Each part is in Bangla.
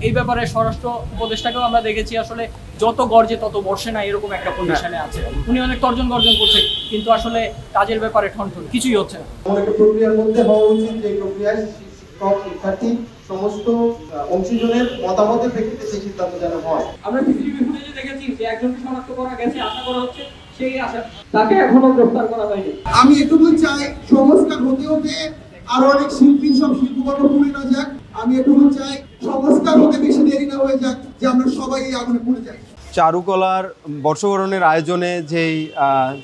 এই ব্যাপারে স্বরাষ্ট্র উপদেষ্টাকেও আমরা দেখেছি আসলে যত গর্জে তত বর্ষে না, এরকম একটা পজিশনে আছে। উনি অনেক তর্জন গর্জন করছে, কিন্তু আসলে কাজের ব্যাপারে ঠনঠন কিছুই হচ্ছে না। একটা প্রক্রিয়ার মধ্যে হওয়া উচিত, যে প্রক্রিয়ায় শিক্ষক শিক্ষার্থী সমস্ত অংশীজনের মতামতের প্রেক্ষিতে সেই সিদ্ধান্ত যেন হয়। আমরা সিসিটিভি ফুটেজে দেখেছি যে একজনকে শনাক্ত করা গেছে, আশা করা হচ্ছে সেই আশা তাকে এখনো গ্রেফতার করা হয়নি। আমি এটুকু চাই সংস্কার হতে হতে আরো অনেক শিল্পী সব শিল্পকর্ম পুড়ে না যাক। আমি এটুকু চাই সংস্কার হতে বেশি দেরি না হয়ে যাক, যে আমরা সবাই এই আগুনে পুড়ে যাই। চারুকলার বর্ষবরণের আয়োজনে যেই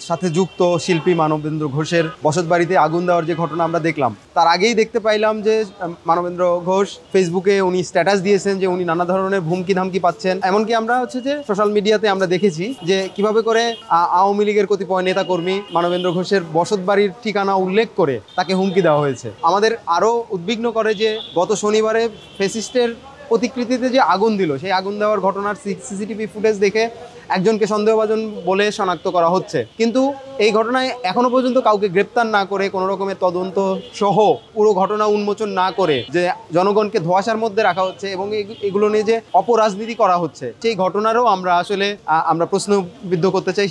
সাথে যুক্ত শিল্পী মানবেন্দ্র ঘোষের বসতবাড়িতে আগুন দেওয়ার যে ঘটনা আমরা দেখলাম, তার আগেই দেখতে পাইলাম যে মানবেন্দ্র ঘোষ ফেসবুকে উনি স্ট্যাটাস দিয়েছেন যে উনি নানা ধরনের হুমকি ধামকি পাচ্ছেন। এমনকি আমরা যে সোশ্যাল মিডিয়াতে আমরা দেখেছি যে কিভাবে করে আওয়ামী লীগের কতিপয় নেতাকর্মী মানবেন্দ্র ঘোষের বসতবাড়ির ঠিকানা উল্লেখ করে তাকে হুমকি দেওয়া হয়েছে। আমাদের আরও উদ্বিগ্ন করে যে গত শনিবারে ফেসিস্টের প্রতিকৃতিতে যে আগুন দিল, সেই আগুন দেওয়ার ঘটনার সিসিটিভি ফুটেজ দেখে একজনকে সন্দেহভাজন বলে শনাক্ত করা হচ্ছে, কিন্তু এই ঘটনায় এখনো পর্যন্ত কাউকে গ্রেপ্তার না করে, কোনো রকমের তদন্ত সহ পুরো ঘটনা উন্মোচন না করে যে জনগণকে ধোঁয়াশার মধ্যে রাখা হচ্ছে এবং এগুলো নিয়ে যে অপরাজনীতি করা হচ্ছে, সেই ঘটনারও আমরা প্রশ্নবিদ্ধ করতে চাই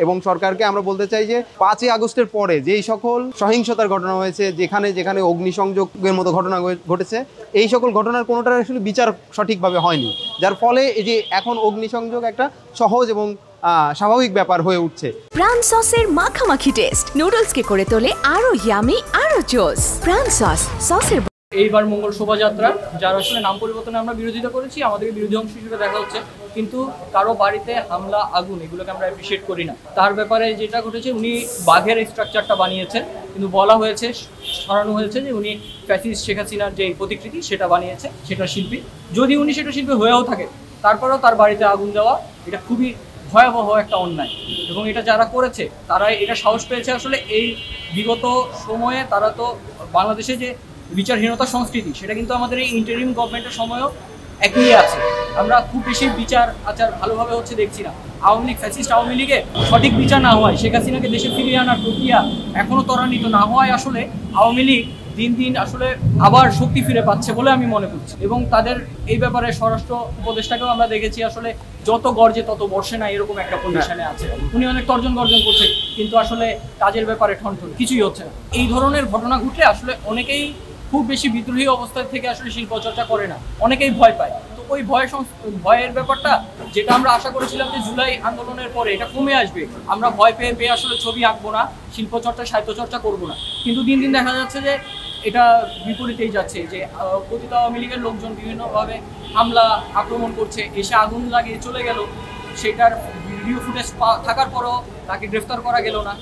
এবং সরকারকে আমরা বলতে চাই যে 5ই আগস্টের পরে যেই সকল সহিংসতার ঘটনা হয়েছে, যেখানে অগ্নিসংযোগের মতো ঘটনা ঘটেছে, এই সকল ঘটনার কোনোটার আসলে বিচার সঠিকভাবে হয়নি, যার ফলে এই যে এখন অগ্নিসংযোগ একটা সহজ এবং স্বাভাবিক ব্যাপার হয়ে উঠছে। প্রাণ সসের মাখামাখি টেস্ট নুডলসকে করে তোলে আরো ইয়ামি আরো জোস। প্রাণ সসের এইবার মঙ্গল শোভাযাত্রা যার আসলে নাম পরিবর্তনে আমরা বিরোধিতা করেছি, আমাদেরকে বিরোধী অংশ হিসেবে দেখা হচ্ছে, কিন্তু কারো বাড়িতে হামলা আগুন এগুলোকে আমরা অ্যাপ্রিসিয়েট করি না। তার ব্যাপারে যেটা ঘটেছে, উনি বাঘের স্ট্রাকচারটা বানিয়েছেন, কিন্তু বলা হয়েছে, সরানো হয়েছে যে উনি ফ্যাসিস্ট শেখ হাসিনার যে প্রতিকৃতি সেটা বানিয়েছে, সেটা শিল্পী। যদি উনি সেটা শিল্পী হয়েও থাকে, তারপরেও তার বাড়িতে আগুন দেওয়া এটা খুবই ভয়াবহ একটা অন্যায়, এবং এটা যারা করেছে তারা এটা সাহস পেয়েছে আসলে এই বিগত সময়ে। তারা তো বাংলাদেশে যে বিচারহীনতা সংস্কৃতি, সেটা কিন্তু আমাদের এই ইন্টারিম গভর্নমেন্টের সময়ও একই আছে। আমরা খুব বেশি বিচার আচার ভালোভাবে হচ্ছে দেখছি না। আওয়ামী লীগ ফ্যাসিস্ট আওয়ামী লীগে সঠিক বিচার না হওয়ায়, শেখ হাসিনাকে দেশে ফিরিয়ে আনার প্রক্রিয়া এখনও ত্বরান্বিত না হওয়ায় আসলে আওয়ামী লীগ দিন দিন আসলে আবার শক্তি ফিরে পাচ্ছে বলে আমি মনে করছি। এবং তাদের এই ব্যাপারে স্বরাষ্ট্র উপদেষ্টাকেও আমরা দেখেছি আসলে যত গর্জে তত বর্ষে না, এরকম একটা পজিশনে আছে। উনি অনেক তর্জন গর্জন করছে, কিন্তু আসলে কাজের ব্যাপারে ঠনঠন কিছুই হচ্ছে না। এই ধরনের ঘটনা ঘটলে আসলে অনেকেই খুব বেশি বিদ্রোহী অবস্থা থেকে আসলে শিল্প চর্চা করে না, অনেকেই ভয় পায়। তো ওই ভয়ের ব্যাপারটা যেটা আমরা আশা করেছিলাম যে জুলাই আন্দোলনের পরে এটা কমে আসবে, আমরা ভয় পেয়ে আসলে ছবি আঁকবো না, শিল্পচর্চা সাহিত্যচর্চা করবো না, কিন্তু দিন দিন দেখা যাচ্ছে যে এটা বিপরীতেই যাচ্ছে। যে কথিত আওয়ামী লীগের লোকজন বিভিন্নভাবে হামলা আক্রমণ করছে, এসে আগুন লাগিয়ে চলে গেল, সেটার ভিডিও ফুটেজ থাকার পরও তাকে গ্রেফতার করা গেল না।